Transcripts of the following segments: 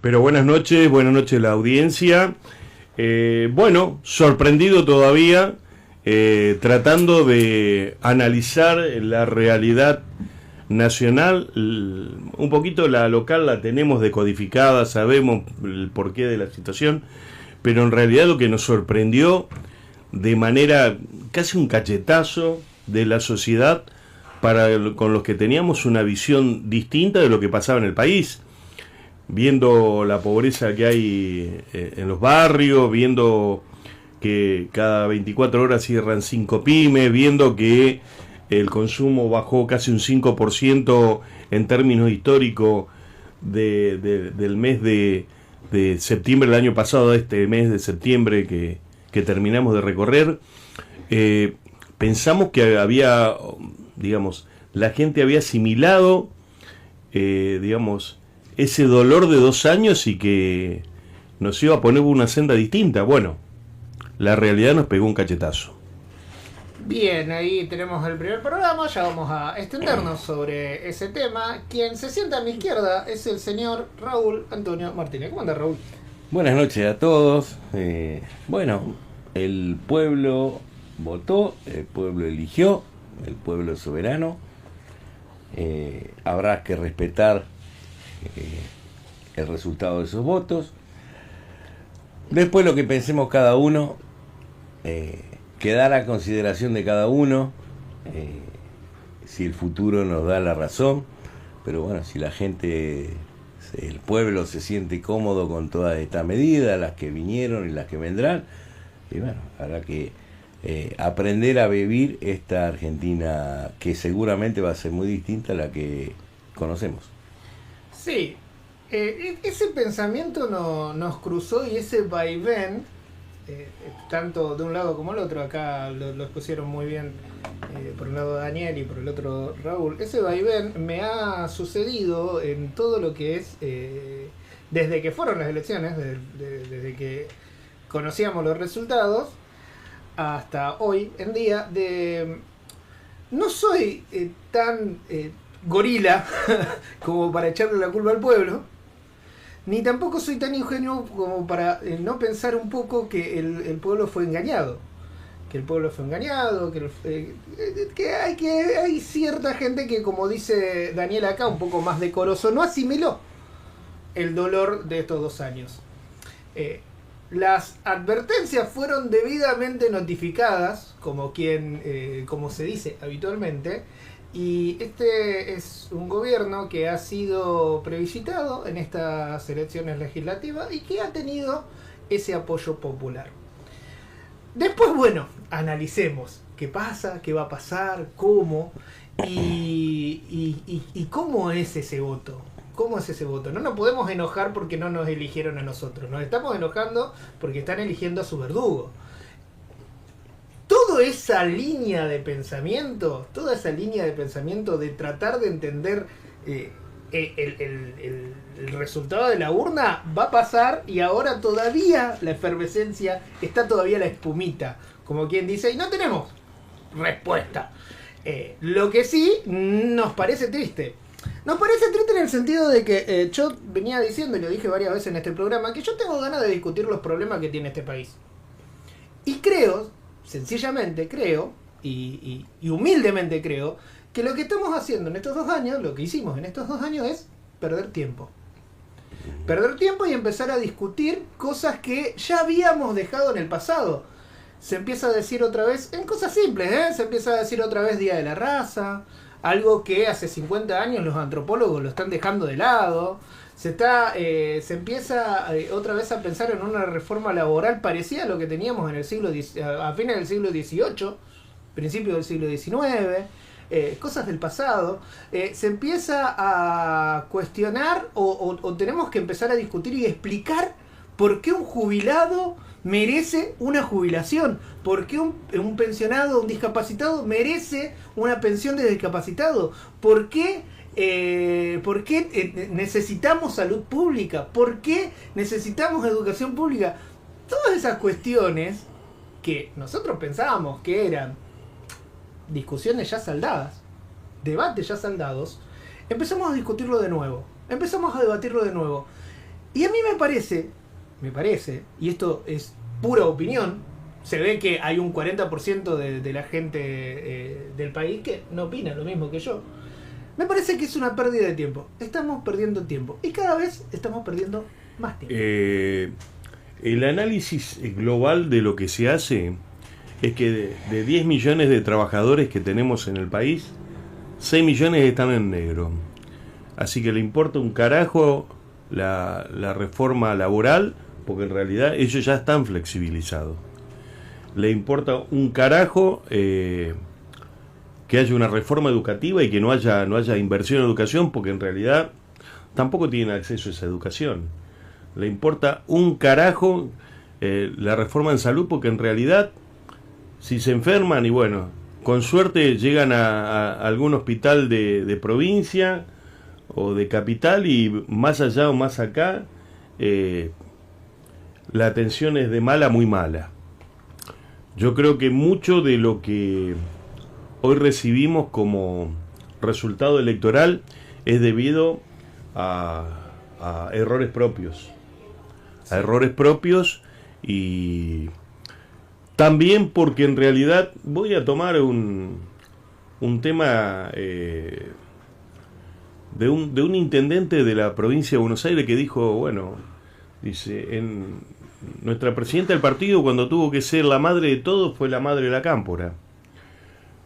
Pero buenas noches la audiencia. Bueno, sorprendido todavía, tratando de analizar la realidad nacional. Un poquito la local la tenemos decodificada, sabemos el porqué de la situación, pero en realidad lo que nos sorprendió de manera casi un cachetazo de la sociedad con los que teníamos una visión distinta de lo que pasaba en el país, viendo la pobreza que hay en los barrios, viendo que cada 24 horas cierran 5 pymes, viendo que el consumo bajó casi un 5% en términos históricos del mes de septiembre del año pasado a este mes de septiembre que terminamos de recorrer. Pensamos que había, digamos, la gente había asimilado, digamos, ese dolor de 2 años y que nos iba a poner una senda distinta. Bueno, la realidad nos pegó un cachetazo. Bien, ahí tenemos el primer programa, ya vamos a extendernos sobre ese tema. Quien se sienta a mi izquierda es el señor Raúl Antonio Martínez. ¿Cómo anda, Raúl? Buenas noches a todos. Bueno, el pueblo votó, el pueblo eligió, el pueblo es soberano. Habrá que respetar el resultado de esos votos. Después lo que pensemos cada uno, quedará a consideración de cada uno, si el futuro nos da la razón. Pero bueno, si la gente, el pueblo se siente cómodo con todas estas medidas, las que vinieron y las que vendrán, y bueno, habrá que aprender a vivir esta Argentina que seguramente va a ser muy distinta a la que conocemos. Sí, ese pensamiento nos cruzó y ese vaivén, tanto de un lado como el otro, acá lo expusieron muy bien, por un lado Daniel y por el otro Raúl. Ese vaivén me ha sucedido en todo lo que es, desde que fueron las elecciones, desde que conocíamos los resultados, hasta hoy en día. No soy tan gorila como para echarle la culpa al pueblo, ni tampoco soy tan ingenuo como para no pensar un poco que el pueblo fue engañado. Que el pueblo fue engañado, que hay cierta gente que, como dice Daniel acá, un poco más decoroso, no asimiló el dolor de estos 2 años. Las advertencias fueron debidamente notificadas, como se dice habitualmente, y este es un gobierno que ha sido plebiscitado en estas elecciones legislativas y que ha tenido ese apoyo popular. Después, bueno, analicemos qué pasa, qué va a pasar, cómo y cómo es ese voto. ¿Cómo es ese voto? No nos podemos enojar porque no nos eligieron a nosotros. Nos estamos enojando porque están eligiendo a su verdugo. Toda esa línea de pensamiento de tratar de entender el resultado de la urna va a pasar, y ahora todavía la efervescencia, está todavía la espumita, como quien dice, y no tenemos respuesta. Lo que sí nos parece triste. Nos parece triste en el sentido de que yo venía diciendo, y lo dije varias veces en este programa, que yo tengo ganas de discutir los problemas que tiene este país. Y creo, sencillamente creo, y humildemente creo, que lo que estamos haciendo en estos 2 años, lo que hicimos en estos 2 años es perder tiempo. Perder tiempo y empezar a discutir cosas que ya habíamos dejado en el pasado. Se empieza a decir otra vez, en cosas simples, se empieza a decir otra vez Día de la Raza, algo que hace 50 años los antropólogos lo están dejando de lado. Se empieza otra vez a pensar en una reforma laboral parecida a lo que teníamos en el a fines del siglo XVIII, principios del siglo XIX, cosas del pasado. Se empieza a cuestionar o tenemos que empezar a discutir y explicar por qué un jubilado merece una jubilación, por qué un pensionado, un discapacitado merece una pensión de discapacitado, por qué necesitamos salud pública, por qué necesitamos educación pública. Todas esas cuestiones que nosotros pensábamos que eran discusiones ya saldadas, debates ya saldados, empezamos a discutirlo de nuevo, empezamos a debatirlo de nuevo. Y a mí me parece, y esto es pura opinión, se ve que hay un 40% de la gente del país que no opina lo mismo que yo. Me parece que es una pérdida de tiempo. Estamos perdiendo tiempo. Y cada vez estamos perdiendo más tiempo. El análisis global de lo que se hace es que de 10 millones de trabajadores que tenemos en el país, 6 millones están en negro. Así que le importa un carajo la reforma laboral, porque en realidad ellos ya están flexibilizados. Le importa un carajo que haya una reforma educativa y que no haya inversión en educación, porque en realidad tampoco tienen acceso a esa educación. Le importa un carajo la reforma en salud, porque en realidad si se enferman y bueno, con suerte llegan a algún hospital de provincia o de capital y más allá o más acá la atención es de mala a muy mala. Yo creo que mucho de lo que hoy recibimos como resultado electoral es debido a errores propios. A errores propios y también porque en realidad voy a tomar un tema de un intendente de la provincia de Buenos Aires que dijo, bueno, dice, nuestra presidenta del partido cuando tuvo que ser la madre de todos fue la madre de la cámpora.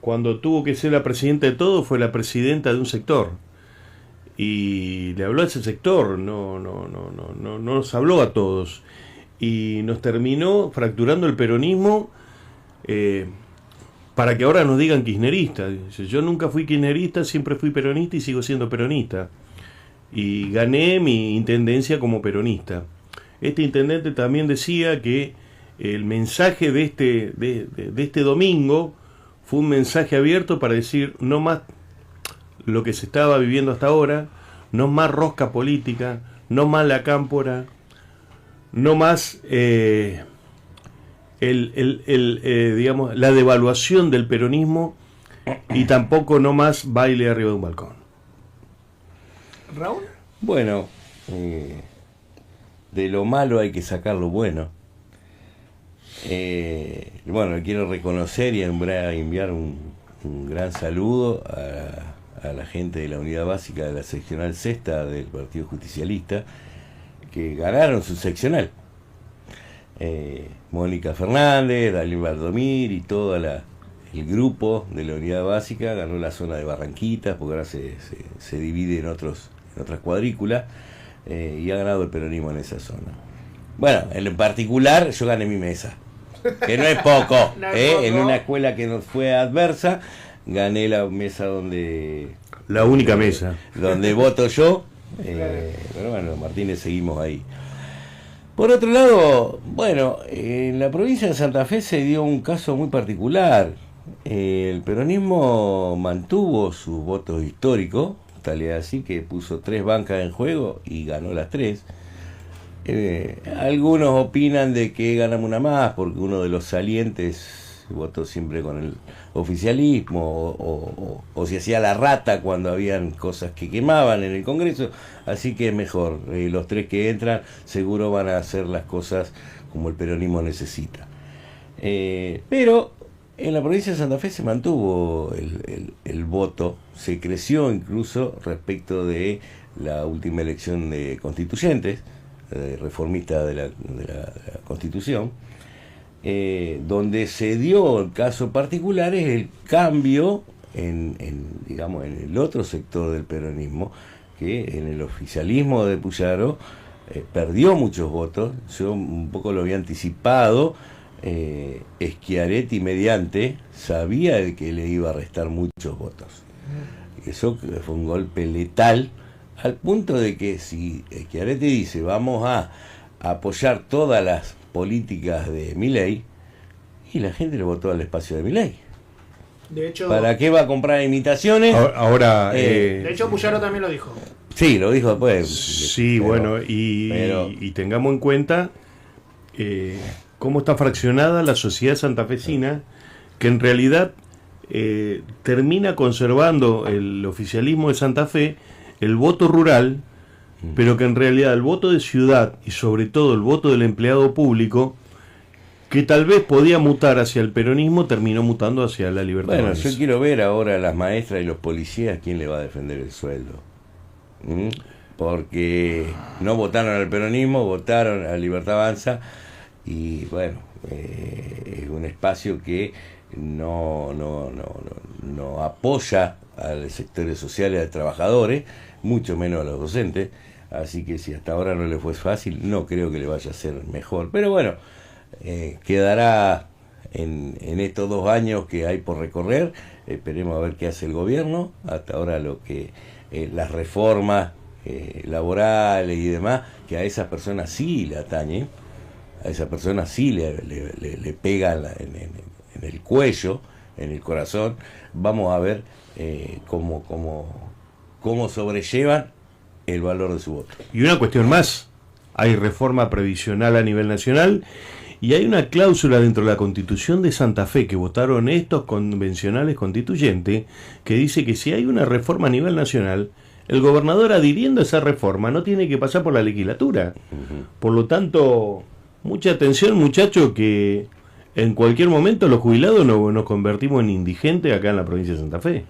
Cuando tuvo que ser la presidenta de todos fue la presidenta de un sector. Y le habló a ese sector, no nos habló a todos. Y nos terminó fracturando el peronismo para que ahora nos digan kirchneristas. Dice, yo nunca fui kirchnerista, siempre fui peronista y sigo siendo peronista. Y gané mi intendencia como peronista. Este intendente también decía que el mensaje de este domingo fue un mensaje abierto para decir no más lo que se estaba viviendo hasta ahora, no más rosca política, no más la cámpora, no más digamos, la devaluación del peronismo y tampoco no más baile arriba de un balcón. ¿Raúl? Bueno, de lo malo hay que sacar lo bueno. Bueno, quiero reconocer y enviar un gran saludo a la gente de la unidad básica de la seccional sexta del Partido Justicialista que ganaron su seccional. Mónica Fernández, Daniel Valdomir y todo el grupo de la unidad básica ganó la zona de Barranquitas, porque ahora se divide en otras cuadrículas, y ha ganado el peronismo en esa zona. Bueno, en particular yo gané mi mesa, que no es poco, no es poco. En una escuela que nos fue adversa, gané la mesa la única mesa donde voto yo, pero bueno, Martínez, seguimos ahí. Por otro lado, bueno, en la provincia de Santa Fe se dio un caso muy particular. El peronismo mantuvo sus votos históricos, tal es así que puso 3 bancas en juego y ganó las 3. Algunos opinan de que ganamos una más porque uno de los salientes votó siempre con el oficialismo o se hacía la rata cuando habían cosas que quemaban en el Congreso, así que es mejor, los 3 que entran seguro van a hacer las cosas como el peronismo necesita. Pero en la provincia de Santa Fe se mantuvo el voto, se creció incluso respecto de la última elección de constituyentes, reformista de la Constitución, donde se dio el caso particular es el cambio digamos, en el otro sector del peronismo, que en el oficialismo de Puyaro perdió muchos votos. Yo un poco lo había anticipado. Schiaretti mediante sabía de que le iba a restar muchos votos. Eso fue un golpe letal, al punto de que si Schiaretti dice vamos a apoyar todas las políticas de Milei, y la gente le votó al espacio de Milei. De hecho, ¿para qué va a comprar imitaciones? Ahora de hecho Puyaro también lo dijo. Sí, lo dijo después. Sí, pero, bueno, y tengamos en cuenta cómo está fraccionada la sociedad santafesina, que en realidad termina conservando el oficialismo de Santa Fe, el voto rural, pero que en realidad el voto de ciudad y sobre todo el voto del empleado público, que tal vez podía mutar hacia el peronismo, terminó mutando hacia la libertad. Bueno, yo quiero ver ahora a las maestras y los policías quién le va a defender el sueldo. Porque no votaron al peronismo, votaron a Libertad Avanza, y bueno, es un espacio que no apoya a los sectores sociales, a los trabajadores, mucho menos a los docentes. Así que si hasta ahora no le fue fácil, no creo que le vaya a ser mejor. Pero bueno, quedará en estos 2 años que hay por recorrer. Esperemos a ver qué hace el gobierno. Hasta ahora lo que las reformas laborales y demás, que a esas personas sí le atañen, a esas personas sí le pegan en el cuello, en el corazón. Vamos a ver cómo sobrellevan el valor de su voto. Y una cuestión más, hay reforma previsional a nivel nacional y hay una cláusula dentro de la Constitución de Santa Fe que votaron estos convencionales constituyentes que dice que si hay una reforma a nivel nacional, el gobernador, adhiriendo a esa reforma, no tiene que pasar por la legislatura. Por lo tanto, mucha atención, muchachos, que en cualquier momento los jubilados nos convertimos en indigentes acá en la provincia de Santa Fe.